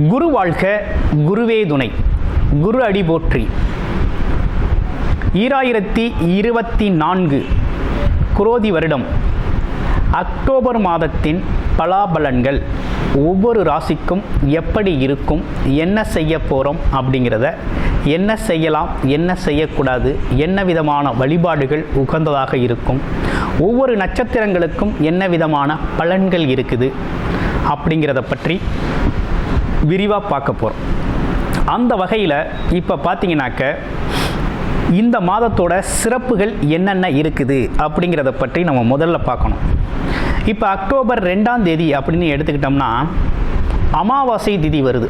குரு வாழ்க, குருவே துணை, குரு அடி போற்றி. 2024 குரோதி வருடம் அக்டோபர் மாதத்தின் பலாபலன்கள் ஒவ்வொரு ராசிக்கும் எப்படி இருக்கும், என்ன செய்ய போகிறோம் அப்படிங்கிறத, என்ன செய்யலாம், என்ன செய்யக்கூடாது, என்ன விதமான வழிபாடுகள் உகந்ததாக இருக்கும், ஒவ்வொரு நட்சத்திரங்களுக்கும் என்ன விதமான பலன்கள் இருக்குது அப்படிங்கிறத பற்றி விரிவாக பார்க்க போகிறோம். அந்த வகையில் இப்போ பார்த்தீங்கன்னாக்க இந்த மாதத்தோட சிறப்புகள் என்னென்ன இருக்குது அப்படிங்கிறத பற்றி நம்ம முதல்ல பார்க்கணும். இப்போ அக்டோபர் 2ஆம் தேதி அப்படின்னு எடுத்துக்கிட்டோம்னா அமாவாசை திதி வருது.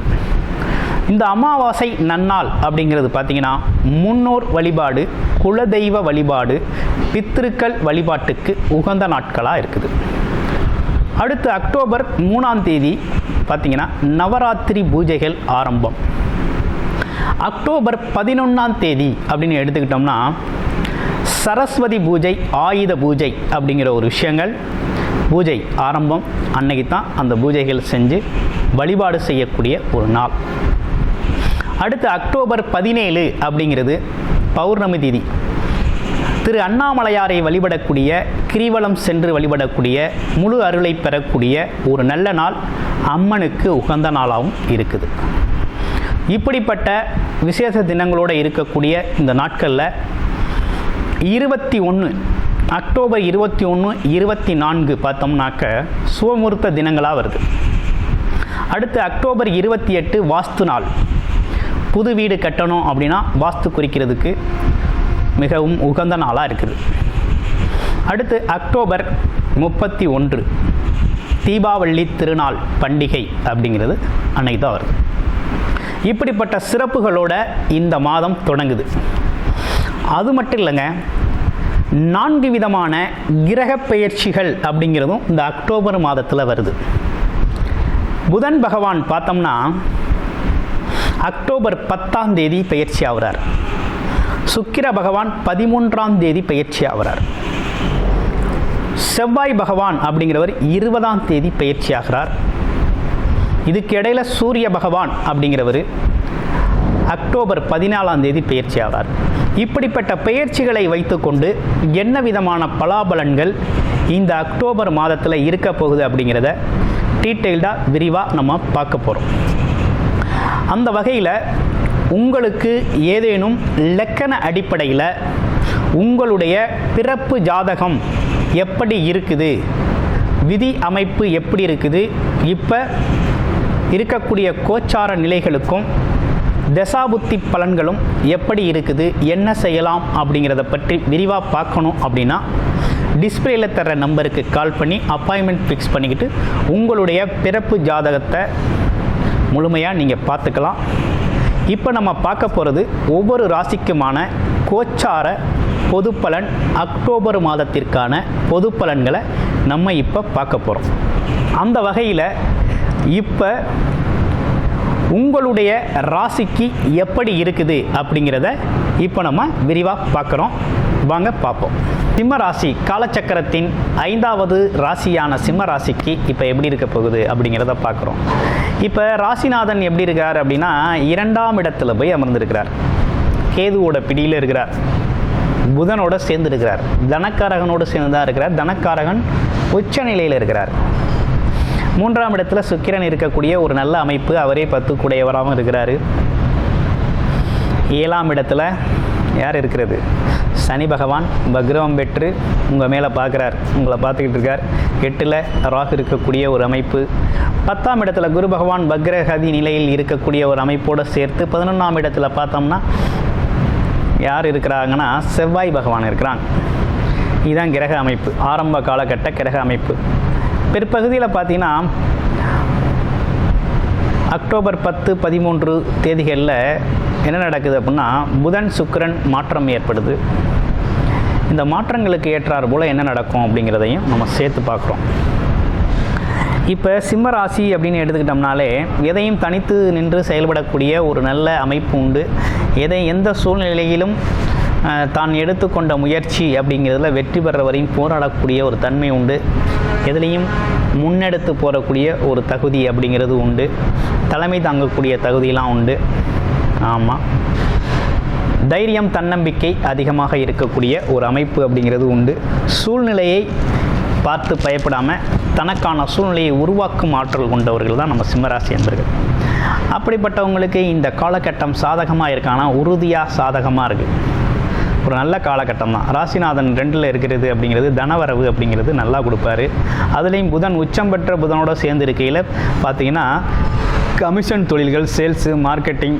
இந்த அமாவாசை நன்னாள் அப்படிங்கிறது பார்த்திங்கன்னா முன்னோர் வழிபாடு, குலதெய்வ வழிபாடு, பித்திருக்கள் வழிபாட்டுக்கு உகந்த நாட்களாக இருக்குது. அடுத்து அக்டோபர் 3ஆம் தேதி பார்த்திங்கன்னா நவராத்திரி பூஜைகள் ஆரம்பம். அக்டோபர் 11ஆம் தேதி அப்படின்னு எடுத்துக்கிட்டோம்னா சரஸ்வதி பூஜை, ஆயுத பூஜை அப்படிங்கிற ஒரு விஷயங்கள் பூஜை ஆரம்பம். அன்னைக்கு தான் அந்த பூஜைகள் செஞ்சு வழிபாடு செய்யக்கூடிய ஒரு நாள். அடுத்து அக்டோபர் 17 அப்படிங்கிறது பௌர்ணமி திதி. திரு அண்ணாமலையாரை வழிபடக்கூடிய, கிரிவலம் சென்று வழிபடக்கூடிய, முழு அருளை பெறக்கூடிய ஒரு நல்ல நாள், அம்மனுக்கு உகந்த நாளாகவும் இருக்குது. இப்படிப்பட்ட விசேஷ தினங்களோடு இருக்கக்கூடிய இந்த நாட்களில் 21 அக்டோபர் 21, 24 பார்த்தோம்னாக்க சுபமுகூர்த்த தினங்களாக வருது. அடுத்து அக்டோபர் 28 வாஸ்து நாள். புது வீடு கட்டணும் அப்படின்னா வாஸ்து குறிக்கிறதுக்கு மிகவும் உகந்த நாளாக இருக்குது. அடுத்து அக்டோபர் 31 தீபாவளி திருநாள் பண்டிகை அப்படிங்கிறது அன்னைக்கு தான் வருது. இப்படிப்பட்ட சிறப்புகளோட இந்த மாதம் தொடங்குது. அது மட்டும் இல்லைங்க, 4 விதமான கிரக பெயர்ச்சிகள் அப்படிங்கிறதும் இந்த அக்டோபர் மாதத்தில் வருது. புதன் பகவான் பார்த்தோம்னா அக்டோபர் 10ஆம் தேதி பெயர்ச்சி ஆகிறார். சுக்கிர பகவான் 13ஆம் தேதி பெயர்ச்சி ஆகிறார். செவ்வாய் பகவான் அப்படிங்கிறவர் 20ஆம் தேதி பெயர்ச்சி ஆகிறார். இதுக்கு இடையில் சூரிய பகவான் அப்படிங்கிறவர் அக்டோபர் 14ஆம் தேதி பெயர்ச்சி ஆகிறார். இப்படிப்பட்ட பெயர்ச்சிகளை வைத்துக்கொண்டு என்ன விதமான பலாபலன்கள் இந்த அக்டோபர் மாதத்தில் இருக்க போகுது அப்படிங்கிறத டீட்டெயில்டாக விரிவாக நம்ம பார்க்க போகிறோம். அந்த வகையில் உங்களுக்கு ஏதேனும் இலக்கண அடிப்படையில் உங்களுடைய பிறப்பு ஜாதகம் எப்படி இருக்குது, விதி அமைப்பு எப்படி இருக்குது, இப்போ இருக்கக்கூடிய கோச்சார நிலைகளுக்கும் தசாபுத்தி பலன்களும் எப்படி இருக்குது, என்ன செய்யலாம் அப்படிங்கிறத பற்றி விரிவாக பார்க்கணும் அப்படின்னா டிஸ்பிளேயில் தர்ற நம்பருக்கு கால் பண்ணி அப்பாயின்மெண்ட் ஃபிக்ஸ் பண்ணிக்கிட்டு உங்களுடைய பிறப்பு ஜாதகத்தை முழுமையாக நீங்கள் பார்த்துக்கலாம். இப்போ நம்ம பார்க்க போகிறது ஒவ்வொரு ராசிக்குமான கோச்சார பொது பலன், அக்டோபர் மாதத்திற்கான பொது பலன்களை நம்ம இப்போ பார்க்க போகிறோம். அந்த வகையில் இப்போ உங்களுடைய ராசிக்கு எப்படி இருக்குது அப்படிங்கிறத இப்போ நம்ம விரிவாக பார்க்குறோம். வாங்க பார்ப்போம். சிம்ம ராசி காலச்சக்கரத்தின் 5வது ராசியான சிம்ம ராசிக்கு இப்போ எப்படி இருக்க போகுது அப்படிங்கிறத பார்க்குறோம். இப்போ ராசிநாதன் எப்படி இருக்கார் அப்படின்னா 2ஆம் இடத்துல போய் அமர்ந்திருக்கிறார். கேதுவோட பிடியில் இருக்கிறார். புதனோட சேர்ந்து இருக்கிறார். தனக்காரகனோடு சேர்ந்து தான் இருக்கிறார். தனக்காரகன் உச்ச நிலையில் இருக்கிறார். 3ஆம் இடத்துல சுக்கிரன் இருக்கக்கூடிய ஒரு நல்ல அமைப்பு. அவரே 10 கூடையவராகவும் இருக்கிறார். 7ஆம் இடத்துல யார் இருக்கிறது? சனி பகவான் வக்ரம் பெற்று உங்கள் மேலே பார்க்குறார், உங்களை பார்த்துக்கிட்டு இருக்கார். 8ல் ராகு இருக்கக்கூடிய ஒரு அமைப்பு. 10ஆம் இடத்துல குரு பகவான் வக்ரகதி நிலையில் இருக்கக்கூடிய ஒரு அமைப்போடு சேர்த்து 11ஆம் இடத்துல பார்த்தோம்னா யார் இருக்கிறாங்கன்னா செவ்வாய் பகவான் இருக்கிறாங்க. இதுதான் கிரக அமைப்பு, ஆரம்ப காலகட்ட கிரக அமைப்பு. பிற்பகுதியில் பார்த்தீங்கன்னா அக்டோபர் 10, 13 தேதிகளில் என்ன நடக்குது அப்படின்னா புதன் சுக்கிரன் மாற்றம் ஏற்படுது. இந்த மாற்றங்களுக்கு ஏற்றார் போல் என்ன நடக்கும் அப்படிங்கிறதையும் நம்ம சேர்த்து பார்க்குறோம். இப்போ சிம்ம ராசி அப்படின்னு எடுத்துக்கிட்டோம்னாலே எதையும் தனித்து நின்று செயல்படக்கூடிய ஒரு நல்ல அமைப்பு உண்டு. எந்த சூழ்நிலையிலும் தான் எடுத்துக்கொண்ட முயற்சி அப்படிங்கிறதுல வெற்றி பெற வரையும் போராடக்கூடிய ஒரு தன்மை உண்டு. எதுலேயும் முன்னெடுத்து போகக்கூடிய ஒரு தகுதி அப்படிங்கிறது உண்டு. தலைமை தாங்கக்கூடிய தகுதியெலாம் உண்டு. ஆமாம், தைரியம் தன்னம்பிக்கை அதிகமாக இருக்கக்கூடிய ஒரு அமைப்பு அப்படிங்கிறது உண்டு. சூழ்நிலையை பார்த்து பயப்படாமல் தனக்கான சூழ்நிலையை உருவாக்கும் ஆற்றல் கொண்டவர்கள் தான் நம்ம சிம்மராசி என்பர்கள். அப்படிப்பட்டவங்களுக்கு இந்த காலகட்டம் சாதகமாக இருக்கானா? உறுதியாக சாதகமாக இருக்குது. ஒரு நல்ல காலகட்டம் தான். ராசிநாதன் 2ல் இருக்கிறது அப்படிங்கிறது தனவரவு அப்படிங்கிறது நல்லா கொடுப்பாரு. அதுலேயும் புதன் உச்சம் பெற்ற புதனோட சேர்ந்து இருக்கையில் பார்த்திங்கன்னா கமிஷன் தொழில்கள், சேல்ஸு, மார்க்கெட்டிங்,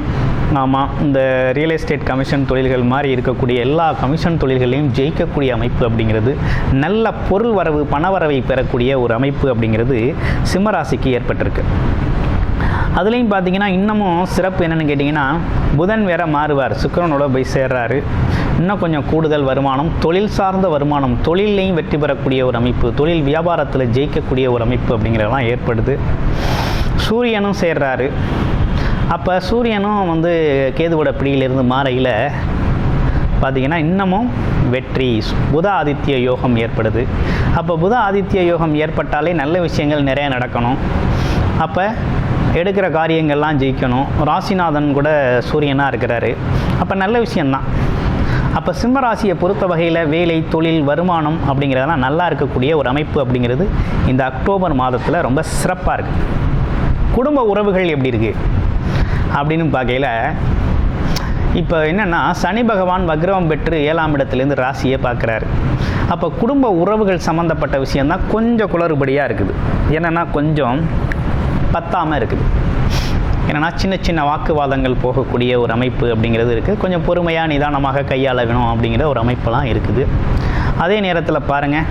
ஆமாம், இந்த ரியல் எஸ்டேட் கமிஷன் தொழில்கள் மாதிரி இருக்கக்கூடிய எல்லா கமிஷன் தொழில்களையும் ஜெயிக்கக்கூடிய அமைப்பு அப்படிங்கிறது, நல்ல பொருள் வரவு, பணவரவை பெறக்கூடிய ஒரு அமைப்பு அப்படிங்கிறது சிம்மராசிக்கு ஏற்பட்டிருக்கு. அதுலேயும் பார்த்தீங்கன்னா இன்னமும் சிறப்பு என்னென்னு கேட்டிங்கன்னா, புதன் வேற மாறுவார், சுக்கிரனோட போய் சேர்றாரு. இன்னும் கொஞ்சம் கூடுதல் வருமானம், தொழில் சார்ந்த வருமானம், தொழிலையும் வெற்றி பெறக்கூடிய ஒரு அமைப்பு, தொழில் வியாபாரத்தில் ஜெயிக்கக்கூடிய ஒரு அமைப்பு அப்படிங்கிறதெல்லாம் ஏற்படுது. சூரியனும் சேர்றாரு. அப்போ சூரியனும் கேதுவோட பிடியிலிருந்து மாறையில் பார்த்திங்கன்னா இன்னமும் வெற்றி, புத ஆதித்ய யோகம் ஏற்படுது. அப்போ புத ஆதித்ய யோகம் ஏற்பட்டாலே நல்ல விஷயங்கள் நிறைய நடக்கணும். அப்போ எடுக்கிற காரியங்கள்லாம் ஜெயிக்கணும். ராசிநாதன் கூட சூரியனாக இருக்கிறாரு. அப்போ நல்ல விஷயந்தான். அப்போ சிம்மராசியை பொறுத்த வகையில் வேலை, தொழில், வருமானம் அப்படிங்கிறதெல்லாம் நல்லா இருக்கக்கூடிய ஒரு அமைப்பு அப்படிங்கிறது இந்த அக்டோபர் மாதத்தில் ரொம்ப சிறப்பாக இருக்குது. குடும்ப உறவுகள் எப்படி இருக்குது அப்படின்னு பார்க்கையில், இப்போ என்னென்னா சனி பகவான் வக்ரம் பெற்று 7ஆம் இடத்துலேருந்து ராசியை பார்க்குறாரு. அப்போ குடும்ப உறவுகள் சம்மந்தப்பட்ட விஷயந்தான் கொஞ்சம் குளறுபடியாக இருக்குது. என்னென்னா கொஞ்சம் பத்தாமல் இருக்குது. என்னென்னா சின்ன சின்ன வாக்குவாதங்கள் போகக்கூடிய ஒரு அமைப்பு அப்படிங்கிறது இருக்குது. கொஞ்சம் பொறுமையாக நிதானமாக கையாள வேணும் அப்படிங்கிற ஒரு அமைப்பெல்லாம் இருக்குது. அதே நேரத்தில் பாருங்கள்,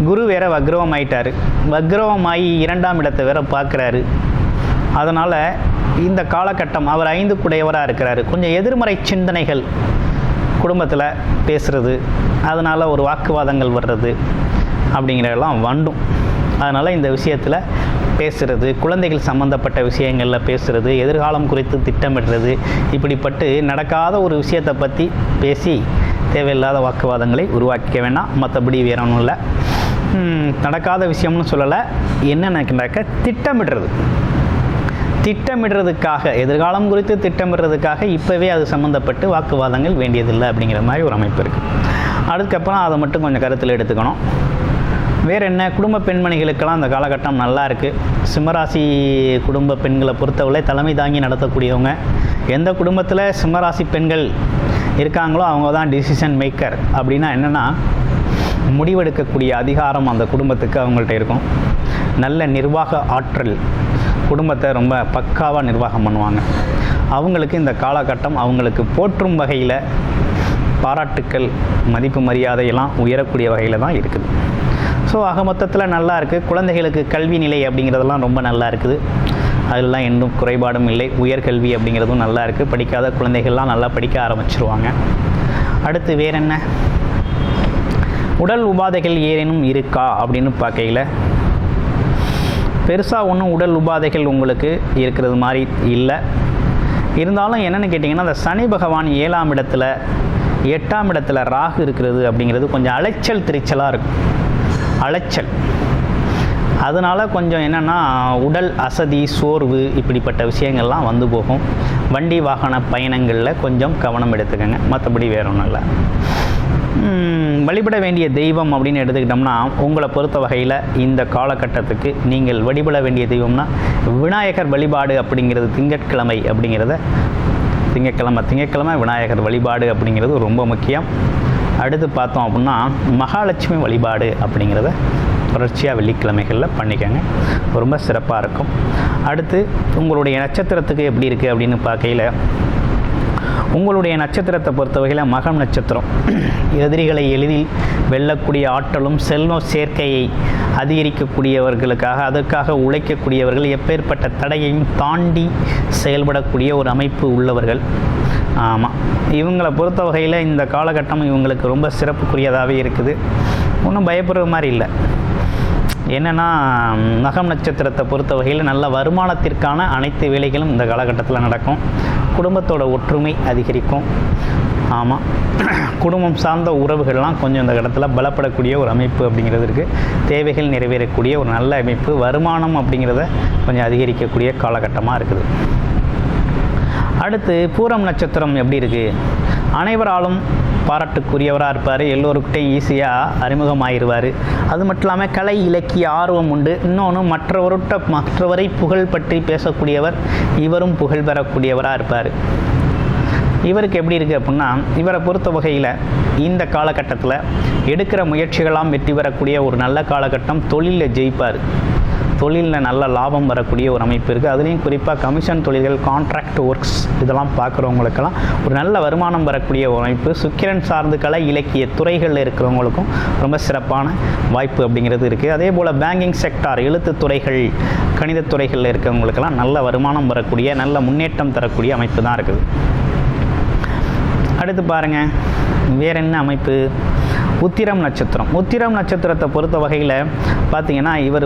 குரு வேற வக்ரவம் ஆயிட்டார். வக்ரவமாகி 2ஆம் இடத்தை வேற பார்க்குறாரு. அதனால் இந்த காலகட்டம் அவர் 5 குடையவராக இருக்கிறாரு. கொஞ்சம் எதிர்மறை சிந்தனைகள் குடும்பத்தில் பேசுகிறது, அதனால் ஒரு வாக்குவாதங்கள் வர்றது அப்படிங்கிறதெல்லாம் வந்தும். அதனால் இந்த விஷயத்தில் பேசுகிறது, குழந்தைகள் சம்மந்தப்பட்ட விஷயங்களில் பேசுகிறது, எதிர்காலம் குறித்து திட்டமிடுறது, இப்படிப்பட்டு நடக்காத ஒரு விஷயத்தை பற்றி பேசி தேவையில்லாத வாக்குவாதங்களை உருவாக்கிக்க வேண்டாம். மற்றபடி வேற ஒன்றும் இல்லை. நடக்காத விஷயம்னு சொல்லலை, என்ன நினைக்கிறாக்க திட்டமிடுறதுக்காக, எதிர்காலம் குறித்து திட்டமிடுறதுக்காக இப்போவே அது சம்மந்தப்பட்டு வாக்குவாதங்கள் வேண்டியதில்லை அப்படிங்கிற மாதிரி ஒரு அமைப்பு இருக்குது. அதுக்கப்புறம் அதை மட்டும் கொஞ்சம் கருத்தில் எடுத்துக்கணும். வேறு என்ன, குடும்ப பெண்மணிகளுக்கெல்லாம் அந்த காலகட்டம் நல்லா இருக்குது. சிம்மராசி குடும்ப பெண்களை பொறுத்தவரை தலைமை தாங்கி நடத்தக்கூடியவங்க. எந்த குடும்பத்தில் சிம்மராசி பெண்கள் இருக்காங்களோ அவங்க தான் டிசிஷன் மேக்கர். அப்படின்னா என்னென்னா, முடிவெடுக்கக்கூடிய அதிகாரம் அந்த குடும்பத்துக்கு அவங்கள்ட்ட இருக்கும். நல்ல நிர்வாக ஆற்றல், குடும்பத்தை ரொம்ப பக்காவாக நிர்வாகம் பண்ணுவாங்க. அவங்களுக்கு இந்த காலகட்டம் அவங்களுக்கு போற்றும் வகையில் பாராட்டுக்கள், மதிப்பு மரியாதையெல்லாம் உயரக்கூடிய வகையில் தான் இருக்குது. ஸோ ஆக மொத்தத்தில் நல்லா இருக்குது. குழந்தைகளுக்கு கல்வி நிலை அப்படிங்கிறதெல்லாம் ரொம்ப நல்லா இருக்குது. அதெல்லாம் இன்னும் குறைபாடும் இல்லை. உயர்கல்வி அப்படிங்கிறதும் நல்லா இருக்குது. படிக்காத குழந்தைகள்லாம் நல்லா படிக்க ஆரம்பிச்சிருவாங்க. அடுத்து வேறு என்ன, உடல் உபாதைகள் ஏதேனும் இருக்கா அப்படின்னு பார்க்கையில் பெருசாக ஒன்றும் உடல் உபாதைகள் உங்களுக்கு இருக்கிறது மாதிரி இல்லை. இருந்தாலும் என்னென்னு கேட்டிங்கன்னா, அந்த சனி பகவான் 7ஆம் இடத்துல 8ஆம் இடத்துல ராகு இருக்கிறது அப்படிங்கிறது கொஞ்சம் அலைச்சல் திரிச்சலாக இருக்கும். அலைச்சல், அதனால் கொஞ்சம் என்னென்னா உடல் அசதி, சோர்வு, இப்படிப்பட்ட விஷயங்கள்லாம் வந்து போகும். வண்டி வாகன பயணங்களில் கொஞ்சம் கவனம் எடுத்துக்கோங்க. மற்றபடி வேற ஒன்றும் இல்லை. வழிபட வேண்டிய தெய்வம் அப்படின்னு எடுத்துக்கிட்டோம்னா, உங்களை பொறுத்த வகையில் இந்த காலகட்டத்துக்கு நீங்கள் வழிபட வேண்டிய தெய்வம்னா விநாயகர் வழிபாடு அப்படிங்கிறது, திங்கட்கிழமை அப்படிங்கிறத திங்கட்கிழமை விநாயகர் வழிபாடு அப்படிங்கிறது ரொம்ப முக்கியம். அடுத்து பார்த்தோம் அப்படின்னா மகாலட்சுமி வழிபாடு அப்படிங்கிறத தொடர்ச்சியாக வெள்ளிக்கிழமைகளில் பண்ணிக்கோங்க, ரொம்ப சிறப்பாக இருக்கும். அடுத்து உங்களுடைய நட்சத்திரத்துக்கு எப்படி இருக்குது அப்படின்னு பார்க்கையில், உங்களுடைய நட்சத்திரத்தை பொறுத்த வகையில் மகம் நட்சத்திரம். எதிரிகளை எளிதில் வெல்லக்கூடிய ஆற்றலும் செல்வ சேர்க்கையை அதிகரிக்கக்கூடியவர்களுக்காக, அதற்காக உழைக்கக்கூடியவர்கள், எப்பேற்பட்ட தடையையும் தாண்டி செயல்படக்கூடிய ஒரு அமைப்பு உள்ளவர்கள். ஆமாம், இவங்களை பொறுத்த வகையில் இந்த காலகட்டம் இவங்களுக்கு ரொம்ப சிறப்புக்குரியதாகவே இருக்குது. ஒன்றும் பயப்படுற மாதிரி இல்லை. என்னென்னா மகம் நட்சத்திரத்தை பொறுத்த வகையில் நல்ல வருமானத்திற்கான அனைத்து வேலைகளும் இந்த காலகட்டத்தில் நடக்கும். குடும்பத்தோட ஒற்றுமை அதிகரிக்கும். ஆமாம், குடும்பம் சார்ந்த உறவுகள்லாம் கொஞ்சம் இந்த இடத்துல பலப்படக்கூடிய ஒரு அமைப்பு அப்படிங்கிறது இருக்குது. தேவைகள் நிறைவேறக்கூடிய ஒரு நல்ல அமைப்பு. வருமானம் அப்படிங்கிறத கொஞ்சம் அதிகரிக்கக்கூடிய காலகட்டமாக இருக்குது. அடுத்து பூரம் நட்சத்திரம் எப்படி இருக்குது? அனைவராலும் பாராட்டுக்குரியவராக இருப்பார். எல்லோருக்கிட்டையும் ஈஸியாக அறிமுகமாகிடுவார். அது மட்டும் இல்லாமல் கலை இலக்கிய ஆர்வம் உண்டு. இன்னொன்று மற்றவரை புகழ் பற்றி பேசக்கூடியவர். இவரும் புகழ் பெறக்கூடியவராக இருப்பார். இவருக்கு எப்படி இருக்குது அப்படின்னா, இவரை பொறுத்த வகையில் இந்த காலகட்டத்தில் எடுக்கிற முயற்சிகளாம் வெற்றி பெறக்கூடிய ஒரு நல்ல காலகட்டம். தொழிலில் ஜெயிப்பார். தொழிலில் நல்ல லாபம் வரக்கூடிய ஒரு அமைப்பு இருக்குது. அதுலேயும் குறிப்பாக கமிஷன் தொழில்கள், கான்ட்ராக்ட் ஒர்க்ஸ் இதெல்லாம் பார்க்குறவங்களுக்கெல்லாம் ஒரு நல்ல வருமானம் வரக்கூடிய ஒரு அமைப்பு. சுக்கிரன் சார்ந்து கலை இலக்கிய துறைகளில் இருக்கிறவங்களுக்கும் ரொம்ப சிறப்பான வாய்ப்பு அப்படிங்கிறது இருக்குது. அதே போல் பேங்கிங் செக்டார், எழுத்துத்துறைகள், கணிதத்துறைகளில் இருக்கிறவங்களுக்கெல்லாம் நல்ல வருமானம் வரக்கூடிய நல்ல முன்னேற்றம் தரக்கூடிய அமைப்பு தான் இருக்குது. அடுத்து பாருங்கள், வேறு என்ன அமைப்பு? உத்திரம் நட்சத்திரம். உத்திரம் நட்சத்திரத்தை பொறுத்த வகையில் பார்த்திங்கன்னா, இவர்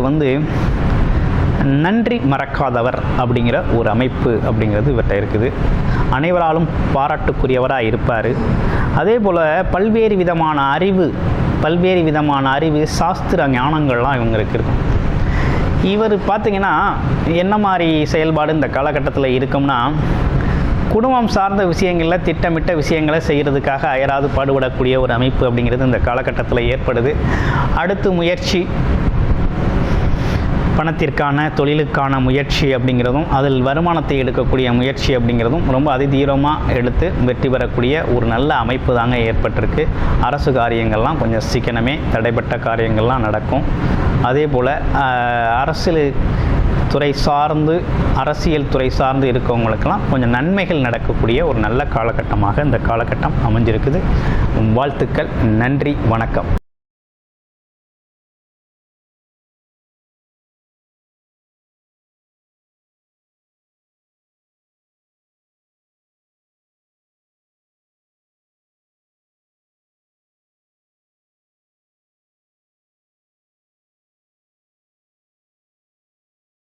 நன்றி மறக்காதவர் அப்படிங்கிற ஒரு அமைப்பு அப்படிங்கிறது இவர்கிட்ட இருக்குது. அனைவராலும் பாராட்டுக்குரியவராக இருப்பார். அதே போல் பல்வேறு விதமான அறிவு சாஸ்திர ஞானங்கள்லாம் இவங்களுக்கு இருக்கும். இவர் பார்த்திங்கன்னா என்ன மாதிரி செயல்பாடு இந்த காலகட்டத்தில் இருக்கும்னா, குடும்பம் சார்ந்த விஷயங்களில் திட்டமிட்ட விஷயங்களை செய்கிறதுக்காக அயராது பாடுபடக்கூடிய ஒரு அமைப்பு அப்படிங்கிறது இந்த காலகட்டத்தில் ஏற்படுது. அடுத்து முயற்சி, பணத்திற்கான தொழிலுக்கான முயற்சி அப்படிங்கிறதும், அதில் வருமானத்தை எடுக்கக்கூடிய முயற்சி அப்படிங்கிறதும் ரொம்ப அதிதீவிரமாக எடுத்து வெற்றி பெறக்கூடிய ஒரு நல்ல அமைப்பு தாங்க ஏற்பட்டிருக்கு. அரசு காரியங்கள்லாம் கொஞ்சம் சீக்கிரமே தடைப்பட்ட காரியங்கள்லாம் நடக்கும். அதே போல் அரசியல் துறை சார்ந்து இருக்கவங்களுக்கெல்லாம் கொஞ்சம் நன்மைகள் நடக்கக்கூடிய ஒரு நல்ல காலகட்டமாக இந்த காலகட்டம் அமைஞ்சிருக்குது. வாழ்த்துக்கள். நன்றி, வணக்கம்.